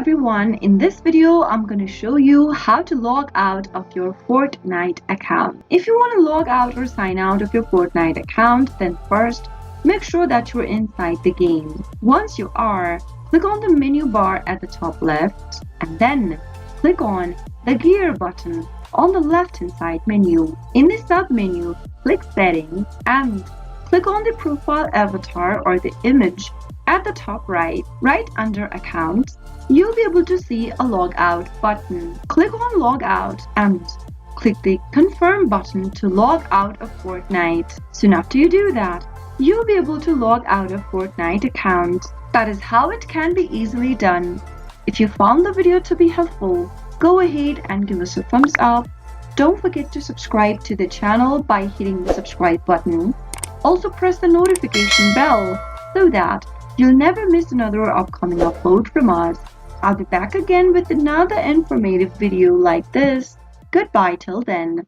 everyone, in this video I'm going to show you how to log out of your Fortnite account. If you want to log out or sign out of your Fortnite account, then first make sure that you're inside the game. Once you are, click on the menu bar at the top left and then click on the gear button on the left hand side menu. In the sub menu, click settings and click on the profile avatar or the image at the top right under accounts. You'll be able to see a logout button. Click on logout and click the confirm button to log out of Fortnite. Soon after you do that, you'll be able to log out of Fortnite account. That is how it can be easily done. If you found the video to be helpful, go ahead and give us a thumbs up. Don't forget to subscribe to the channel by hitting the subscribe button. Also press the notification bell so that you'll never miss another upcoming upload from us. I'll be back again with another informative video like this. Goodbye till then.